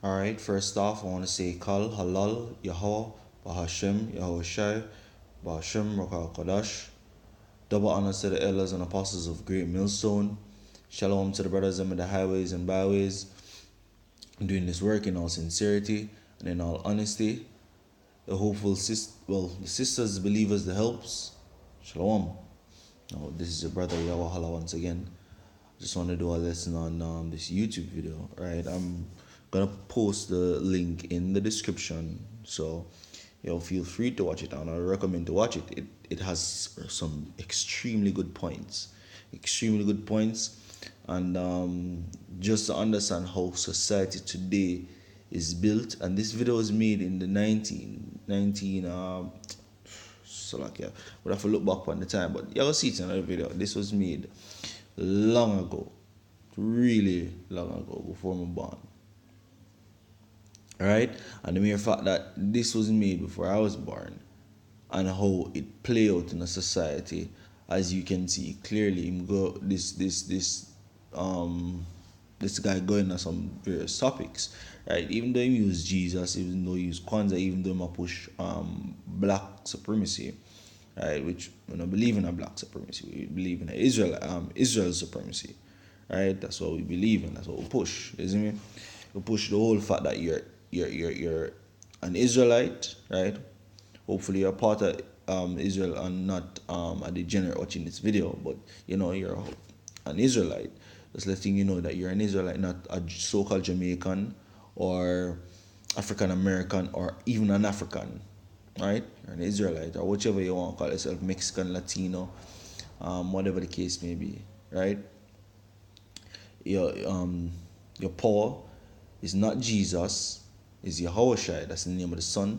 Alright, first off, I want to say Kal, Halal, Yahweh, Bahashem, Yahushai, Bahashem, Rakal Kodash. Double honors to the elders and apostles of Great Millstone. Shalom to the brothers in the highways and byways, doing this work in all sincerity and in all honesty. The hopeful the sisters, believers, the helps. Shalom. Now, this is your brother Yawahala once again. Just want to do a lesson on this YouTube video, right? I'm gonna post the link in the description, so feel free to watch it, and I recommend to watch it. It has some extremely good points, and just to understand how society today is built. And this video was made in the 19 so like we have to look back on the time, but you'll see it in another video. This was made long ago, really long ago, before my born. Alright? And the mere fact that this was made before I was born and how it play out in a society, as you can see clearly, him go this guy going on some various topics, right? Even though he used Jesus, even though he used Kwanzaa, even though he push black supremacy, right? Which we don't believe in a black supremacy. We believe in Israel supremacy, right? That's what we believe in. That's what we push. Isn't it? We push the whole fact that you're an Israelite, right? Hopefully you're part of Israel and not a degenerate watching this video, but you're an Israelite. Just letting you know that you're an Israelite, not a so-called Jamaican or African American or even an African, right? You're an Israelite or whichever you want to call yourself, Mexican, Latino, whatever the case may be, right? Your Paul is not Jesus, is Yahushua. That's the name of the Son,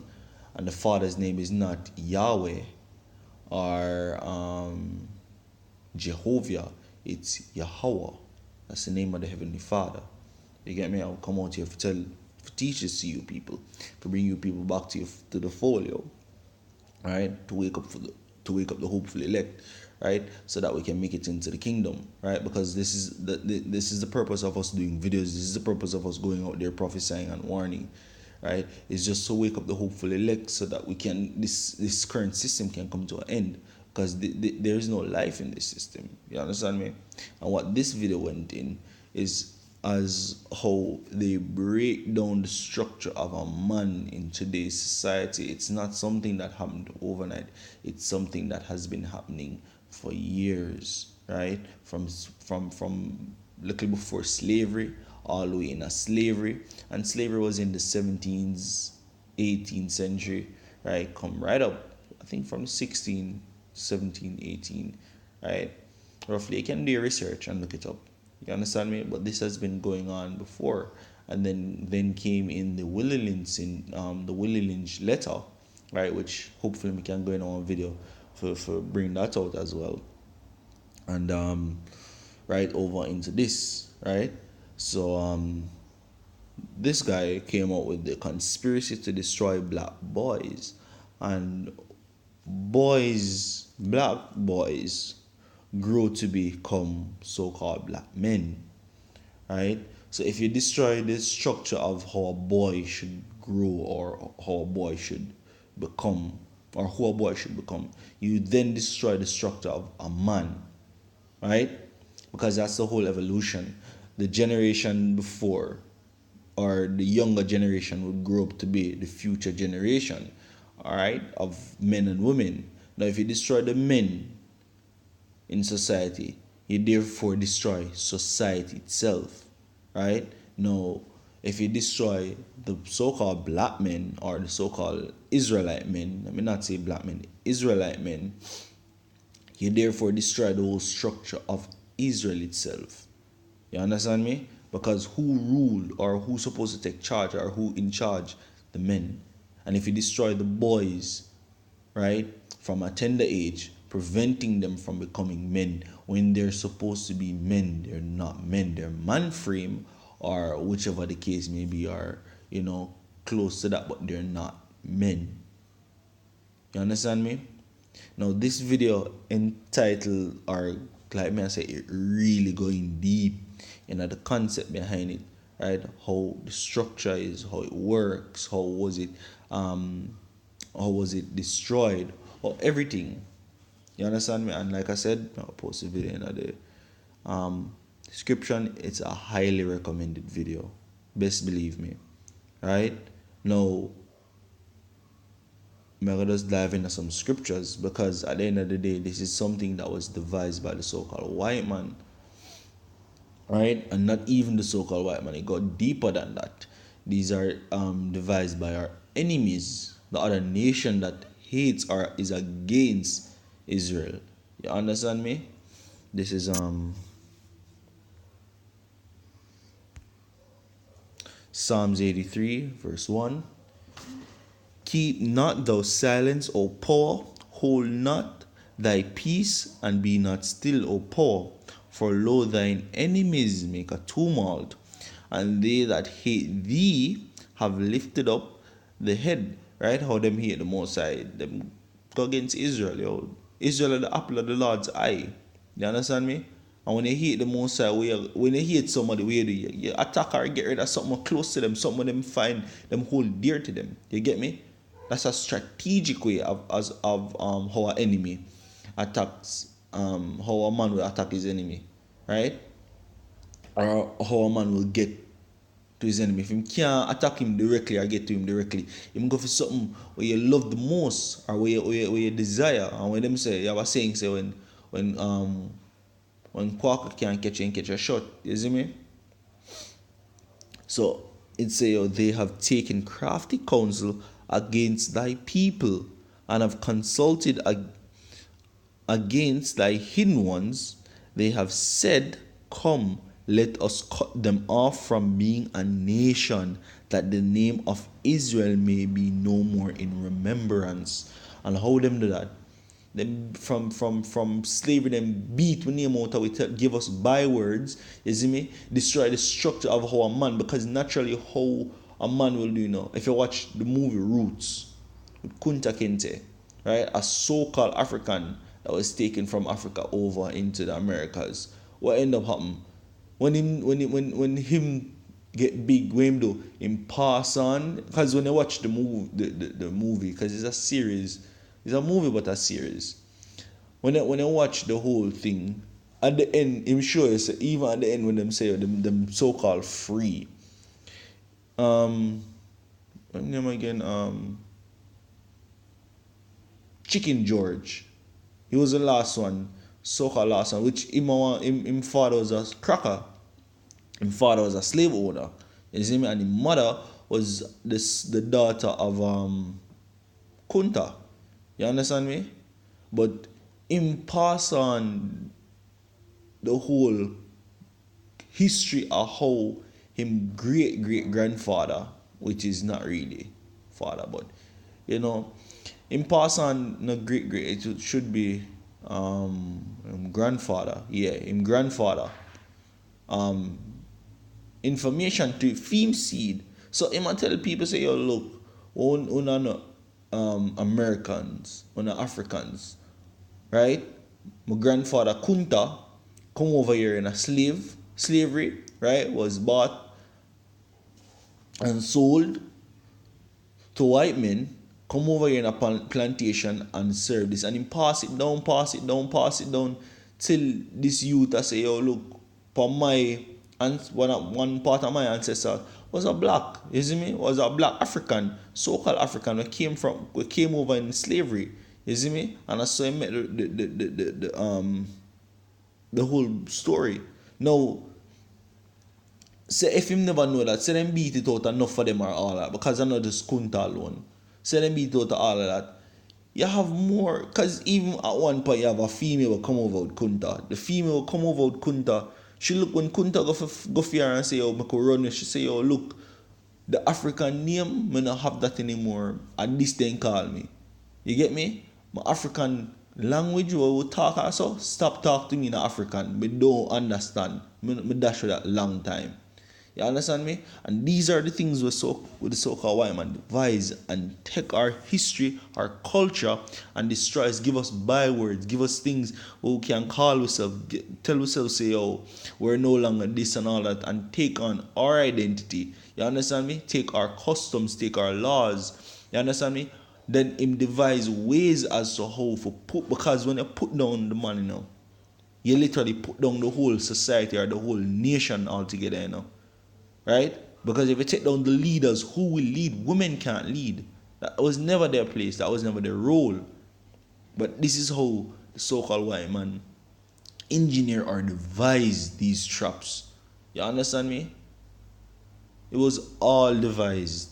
and the Father's name is not Yahweh or Jehovah. It's Yahweh. That's the name of the Heavenly Father. You get me? I'll come out here to teach this to you people, to bring you people back to the folio, right? To wake up the hopeful elect, right? So that we can make it into the kingdom, right? Because this is the purpose of us doing videos. This is the purpose of us going out there prophesying and warning, right? It's just to wake up the hopeful elect so that we can this current system can come to an end, because there is no life in this system. You understand me? And what this video went in is as how they break down the structure of a man in today's society. It's not something that happened overnight. It's something that has been happening for years, right? From little before slavery, all the way in a slavery, and slavery was in the 17th, 18th century, right? Come right up, I think from 16, 17, 18, right? Roughly, you can do your research and look it up. You understand me? But this has been going on before, and then came in the Willie Lynch letter, right? Which hopefully we can go in on a video for bring that out as well, and right over into this, right? So this guy came out with the conspiracy to destroy black boys, and black boys grow to become so-called black men, right? So if you destroy the structure of how a boy should grow or how a boy should become or who a boy should become, you then destroy the structure of a man, right? Because that's the whole evolution. The generation before or the younger generation would grow up to be the future generation, all right, of men and women. Now, if you destroy the men in society, you therefore destroy society itself, right? Now, if you destroy the so-called black men or the so-called Israelite men, let me not say black men, Israelite men, you therefore destroy the whole structure of Israel itself. You understand me? Because who ruled or who's supposed to take charge or who in charge? The men. And if you destroy the boys, right, from a tender age, preventing them from becoming men when they're supposed to be men, they're not men, they're man frame or whichever the case may be, or close to that, but they're not men. You understand me? Now this video entitled, or like me I say, it really going deep the concept behind it, right? How the structure is, how it works, how was it destroyed, or everything. You understand me? And like I said, I'll post a video in the description. It's a highly recommended video. Best believe me. Right? Now, I'm gonna just dive into some scriptures because at the end of the day, this is something that was devised by the so-called white man, right? And not even the so-called white man. It got deeper than that. These are devised by our enemies, the other nation that hates or is against Israel. You understand me? This is Psalms 83, verse 1. Keep not thou silence, O power, hold not thy peace, and be not still, O power. For lo, thine enemies make a tumult, and they that hate thee have lifted up the head. Right? How them hate the Most High. Them go against Israel, yo. Israel are the apple of the Lord's eye. You understand me? And when they hate the Most High, when they hate somebody, where do you attack or get rid of something close to them, something them find them hold dear to them. You get me? That's a strategic way of how an enemy attacks, how a man will attack his enemy, right? Or how a man will get to his enemy. If him can't attack him directly or get to him directly, him go for something where you love the most or where you desire. And when them say, you have a saying say when Quacker can't catch you and catch a shot, you see me? So it say, oh, they have taken crafty counsel against thy people, and have consulted against thy hidden ones. They have said, come, let us cut them off from being a nation, that the name of Israel may be no more in remembrance. And how them do that? Them from slavery, them beat when name out, we give us bywords, you see me? Destroy the structure of how a man, because naturally how a man will do, you know. If you watch the movie Roots with Kunta Kinte, right? A so-called African that was taken from Africa over into the Americas. What end up happening? When him get big, what him do? Him pass on. Because when I watch the movie, because it's a series, it's a movie but a series. When I watch the whole thing, at the end, him show you, so even at the end when them say them so-called free. What name again? Chicken George. He was the last one, so-called last one, which him father was a cracker. His father was a slave owner. You see me? And his mother was the daughter of Kunta. You understand me? But him pass on the whole history of how him great grandfather, which is not really father, but you know, him pass on no great it should be him grandfather. Yeah, him grandfather. Um Information to film seed. So him a tell people say, yo, look, una no Americans, una Africans, right? My grandfather Kunta come over here in a slavery, right? Was bought and sold to white men, come over here in a plantation and serve this. And him pass it down till this youth I say, yo, look, for my and one part of my ancestor was a black, you see me? Was a black African, so-called African, we came over in slavery, you see me? And I saw him met the whole story. Now, say if him never know that, say them beat it out enough for them or all that, because I know just Kunta alone. Say them beat it out all of that. You have more, because even at one point you have a female will come over with Kunta. The female will come over with Kunta. She look when Kunta go for her and say, oh, I could run. She say, oh, look, the African name, I not have that anymore. And this thing call me. You get me? My African language where we talk also, stop talk to me in African. Me don't understand. Me dash for that long time. You understand me? And these are the things with the so-called white man devise and take our history, our culture, and destroy us, give us bywords, give us things where we can call ourselves, tell ourselves, say, oh, we're no longer this and all that, and take on our identity. You understand me? Take our customs, take our laws. You understand me? Then him devise ways as to how for put, because when you put down the man, you literally put down the whole society or the whole nation altogether, right? Because if you take down the leaders, who will lead? Women can't lead. That was never their place. That was never their role. But this is how the so-called white man engineer or devise these traps. You understand me? It was all devised,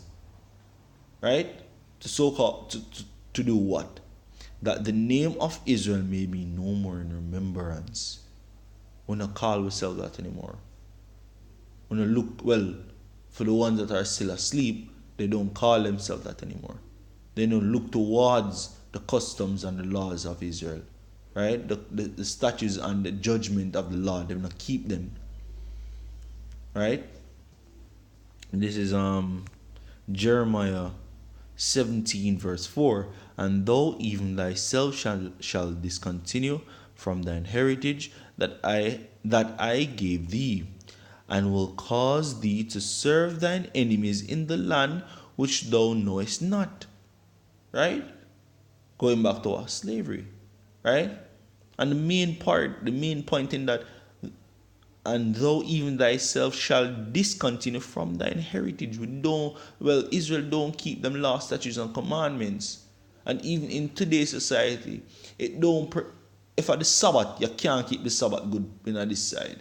right? To so-called to do what? That the name of Israel may be no more in remembrance. We don't call ourselves that anymore. When you look, well, for the ones that are still asleep, they don't call themselves that anymore. They don't look towards the customs and the laws of Israel, right? The statutes and the judgment of the Lord, they will not keep them, right? And this is Jeremiah 17 verse 4. And thou even thyself shall discontinue from thine heritage that I gave thee, and will cause thee to serve thine enemies in the land which thou knowest not. Right? Going back to our slavery. Right? And the main point in that, and thou even thyself shall discontinue from thine heritage. Israel don't keep them law, statutes, and commandments. And even in today's society, if at the Sabbath, you can't keep the Sabbath good in this side.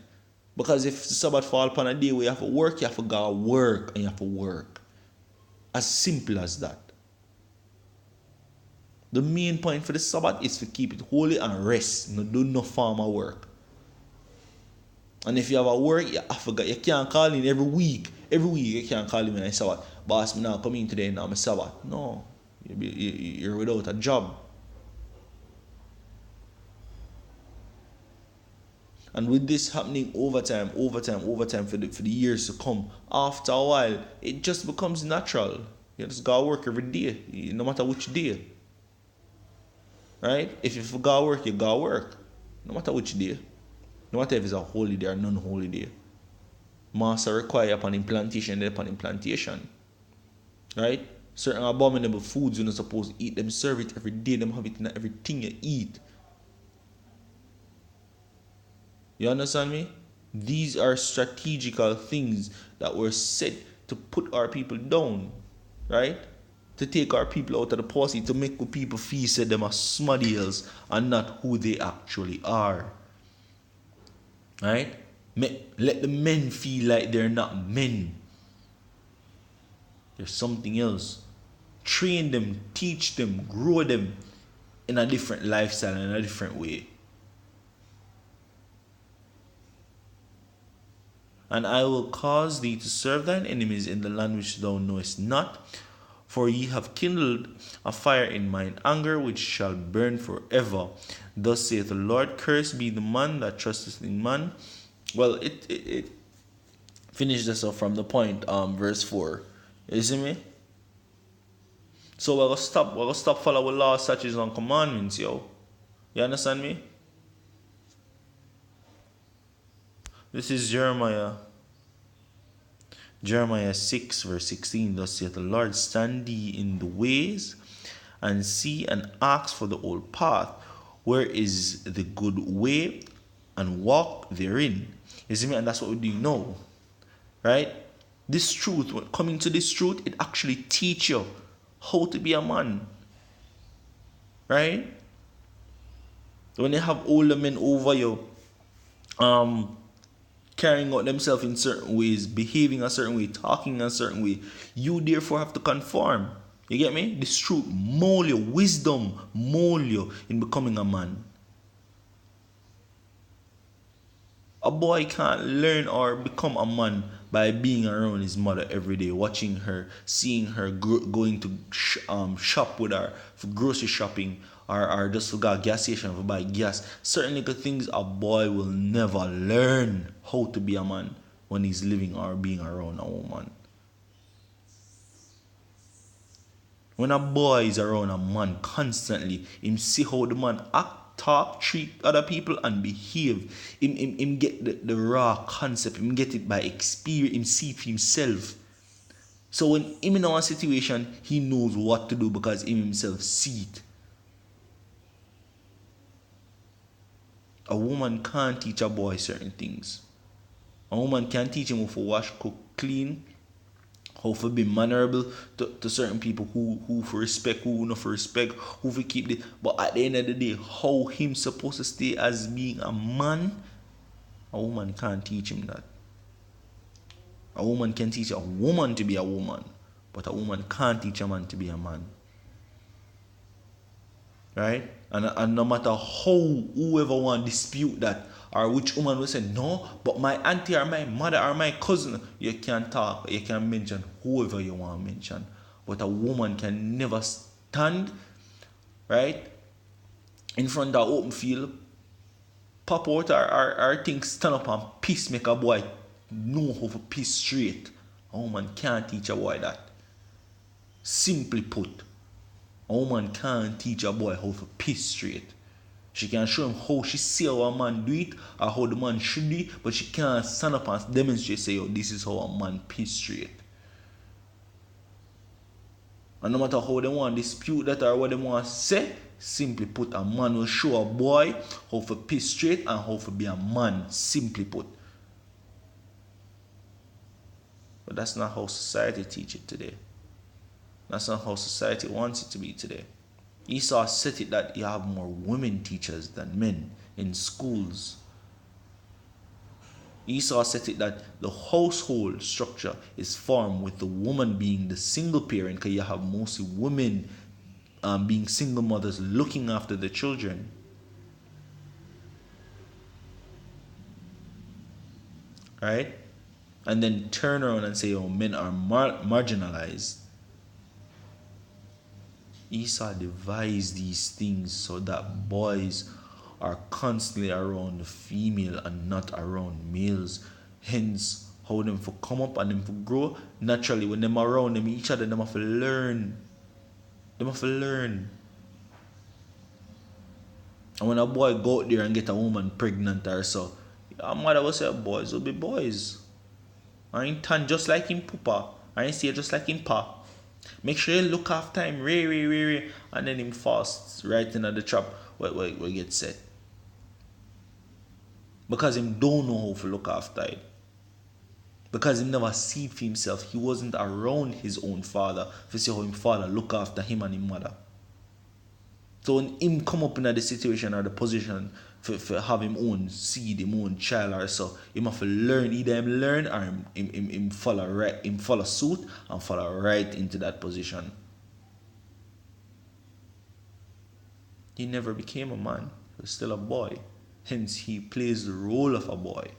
Because if the Sabbath fall upon a day where you have to work, you have to go work and you have to work. As simple as that. The main point for the Sabbath is to keep it holy and rest. No do no farmer work. And if you have a work, you can't call in every week. Every week you can't call in on a Sabbath. Boss, me now come in today now, my Sabbath. No. You're without a job. And with this happening over time for the years to come, after a while, it just becomes natural. You just gotta work every day, no matter which day. Right? If you forgot work, you gotta work. No matter which day. No matter if it's a holy day or non-holy day. Master require upon implantation, upon implantation. Right? Certain abominable foods you're not supposed to eat, them serve it every day, them have it in everything you eat. You understand me? These are strategical things that were set to put our people down, right? To take our people out of the posse, to make people feel that them are somebody else and not who they actually are. Right? Let the men feel like they're not men. There's something else. Train them, teach them, grow them in a different lifestyle, in a different way. And I will cause thee to serve thine enemies in the land which thou knowest not, for ye have kindled a fire in mine anger, which shall burn forever. Thus saith the Lord, cursed be the man that trusteth in man. Well, it finished this off from the point, verse 4. You see me? So we're gonna stop following laws, statutes, and commandments, yo. You understand me? This is Jeremiah 6 verse 16. Thus saith the Lord, stand ye in the ways and see and ask for the old path, where is the good way, and walk therein. You see me? And that's what we do now. Right? This truth, when coming to this truth, it actually teach you how to be a man. Right? When you have older men over you, carrying out themselves in certain ways, behaving a certain way, talking a certain way, you therefore have to conform. You get me? This truth mold you, wisdom mold you in becoming a man. A boy can't learn or become a man by being around his mother every day, watching her, seeing her going to shop with her for grocery shopping, or just to go to gas station to buy gas. Certain little things a boy will never learn how to be a man. when he's living or being around a woman. When a boy is around a man constantly, him see how the man act, talk, treat other people and behave. Him get the raw concept, him get it by experience, him see it for himself. So when him in a situation, he knows what to do because him himself see it. A woman can't teach a boy certain things. A woman can teach him how to wash, cook, clean, how to be mannerable to certain people who for respect, who not for respect, who for keep the. But at the end of the day, how him supposed to stay as being a man, a woman can't teach him that. A woman can teach a woman to be a woman, but a woman can't teach a man to be a man. Right? And no matter how whoever want dispute that, or which woman will say, no, but my auntie or my mother or my cousin, you can talk, you can mention whoever you want to mention. But a woman can never stand, right, in front of open field, pop out or things, stand up and piss, make a boy know how to piss straight. A woman can't teach a boy that. Simply put, a woman can't teach a boy how to piss straight. She can show him how she see how a man do it or how the man should do it, but she can't stand up and demonstrate, say, oh, this is how a man piss straight. And no matter how they want to dispute that or what they want to say, simply put, a man will show a boy how to piss straight and how to be a man, simply put. But that's not how society teaches it today. That's not how society wants it to be today. Esau said it that you have more women teachers than men in schools. Esau said it that the household structure is formed with the woman being the single parent, because you have mostly women being single mothers looking after the children. Right? And then turn around and say, oh, men are marginalized. Esau devised these things so that boys are constantly around the female and not around males. Hence, how them for come up and them for grow. Naturally, when them around them each other, them have to learn. Them have to learn. And when a boy go out there and get a woman pregnant or so, a mother will say, boys will be boys. I ain't tan just like him papa. I ain't stay just like him pa. Make sure you look after him, and then him fast right into the trap where get set. Because him don't know how to look after it. Because him never see for himself. He wasn't around his own father to see how him father look after him and his mother. So when him come up in the situation or the position for have him own seed, him own child or so, him have to learn. Either him learn or him follow right, him follow suit and follow right into that position. He never became a man. He was still a boy. Hence he plays the role of a boy.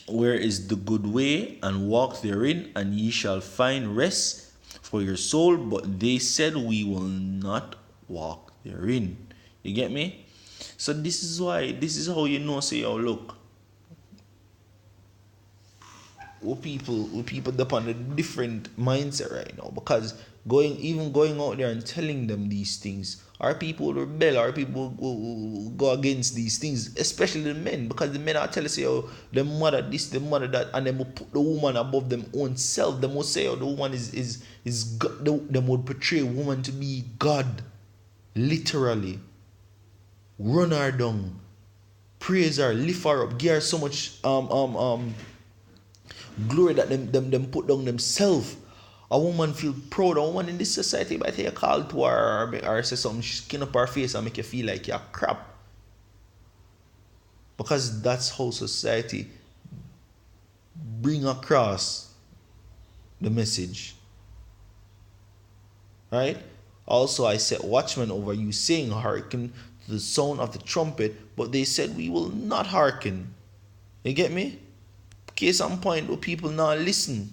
Where is the good way, and walk therein, and ye shall find rest for your soul. But they said, we will not walk therein. You get me? So this is how you know, say, oh, look, we people upon a different mindset right now, because going out there and telling them these things, our people will rebel, our people will go against these things, especially the men, because the men are telling us, oh, the mother this, the mother that, and they will put the woman above them own self. They will say, oh, the woman is God. They would portray woman to be God, literally. Run her down, praise her, lift her up, give her so much glory that them put down themselves. A woman feel proud. A woman in this society might take a call to her or say something, skin up her face and make you feel like you're crap. Because that's how society bring across the message. Right? Also, I set watchmen over you, saying, hearken to the sound of the trumpet. But they said, we will not hearken. You get me? Case on point where people not listen.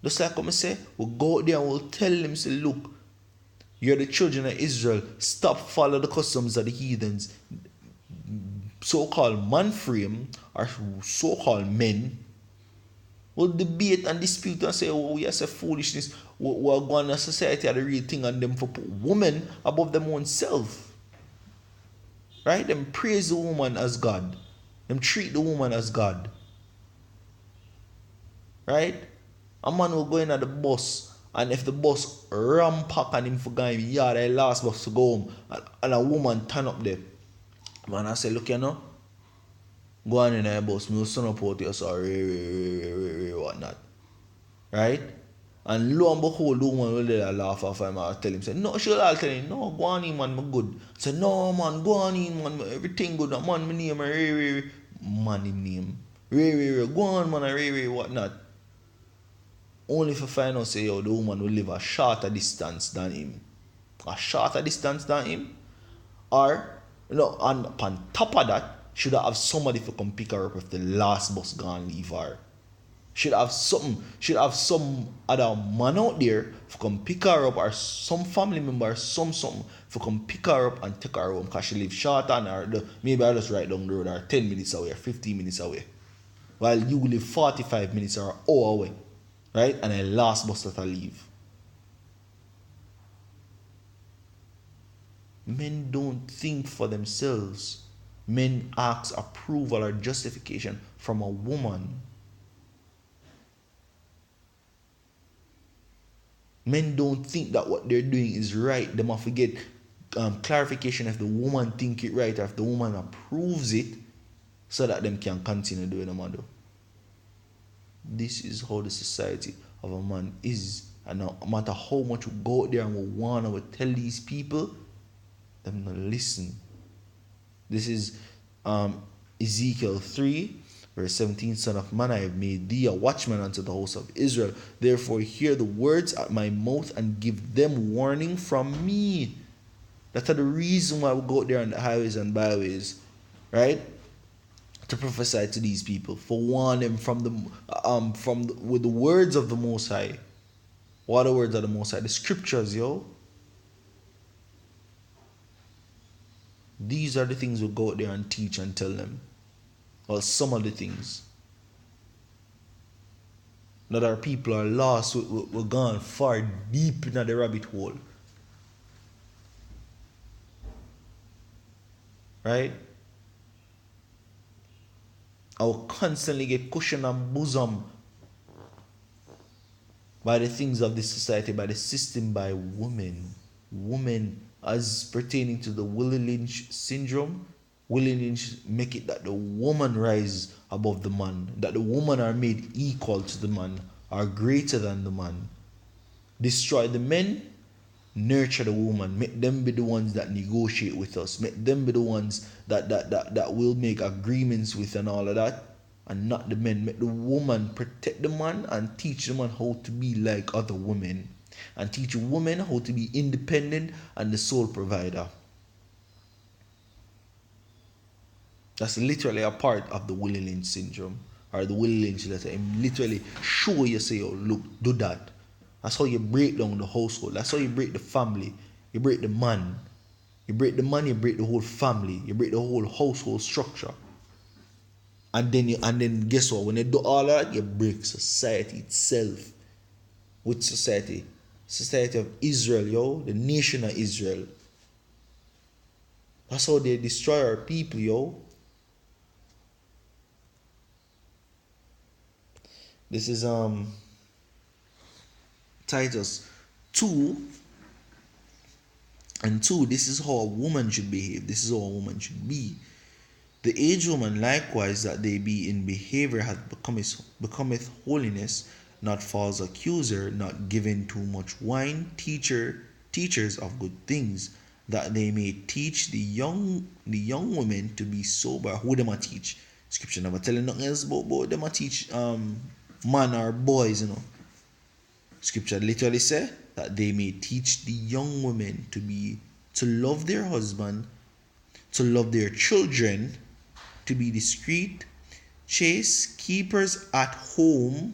Just like I say, we'll go out there and we'll tell them, say, look, you're the children of Israel. Stop follow the customs of the heathens. so-called man frame or so-called men will debate and dispute and say, oh, yes, a foolishness. We're going to society are the real thing and them for put women above them own self. Right? Them praise the woman as God. Them treat the woman as God. Right? A man will go in at the bus, and if the bus ram pack on him for going, yeah, the last bus to go home, and a woman turn up there. Man, I say, look, you know, go on in the bus, me will son up out here, sorry, whatnot. Right? And lo and behold, the woman will let her laugh off him and tell him, say, no, she'll all tell him, no, go on in, man, I'm good. Say, no, man, go on in, man, everything good. Man, my name, Ray, man, him name. Ray, go on, man, Ray, whatnot. Only for find out, say, yo, the woman will live a shorter distance than him. A shorter distance than him. Or, you know, and upon top of that, should have somebody to come pick her up if the last bus gone leave her. Should have some other man out there to come pick her up, or some family member, something to come pick her up and take her home, because she lives short and or maybe I just right down the road or 10 minutes away or 15 minutes away. While you live 45 minutes or an hour away. Right? And then last bus that I leave. Men don't think for themselves. Men ask approval or justification from a woman. Men don't think that what they're doing is right. They must get clarification if the woman think it right or if the woman approves it, so that them can continue doing them. This is how the society of a man is. And no matter how much we go out there and we want to tell these people, them not listen. This is Ezekiel 3, verse 17, Son of man, I have made thee a watchman unto the house of Israel. Therefore hear the words at my mouth and give them warning from me. That's the reason why we go out there on the highways and byways, right? To prophesy to these people, for warn them with the words of the Most High. What are the words of the Most High? The scriptures, yo. These are the things we go out there and teach and tell them. Well, some of the things. That our people are lost, we're gone far deep into the rabbit hole. Right? I will constantly get cushioned and bosom by the things of this society, by the system, by women. Women, as pertaining to the Willie Lynch syndrome, Willie Lynch make it that the woman rise above the man, that the woman are made equal to the man, are greater than the man. Destroy the men, nurture the woman, make them be the ones that negotiate with us, make them be the ones that will make agreements with and all of that, and not the men. Make the woman protect the man and teach the man how to be like other women, and teach women how to be independent and the sole provider. That's literally a part of the Willie Lynch syndrome, or the Willie Lynch letter. Him literally show you, say, oh, look, do that. That's how you break down the household. That's how you break the family. You break the man. You break the man, you break the whole family. You break the whole household structure. And then guess what? When you do all that, you break society itself. Which society? Society of Israel, yo. The nation of Israel. That's how they destroy our people, yo. This is Titus 2 and 2. This is how a woman should behave. This is how a woman should be. The aged woman likewise, that they be in behavior, hath becometh holiness, not false accuser, not given too much wine, teachers of good things, that they may teach the young women to be sober. Who them a teach? Scripture never telling nothing else about them a teach man or boys, you know. Scripture literally say that they may teach the young women to love their husband, to love their children, to be discreet, chaste, keepers at home,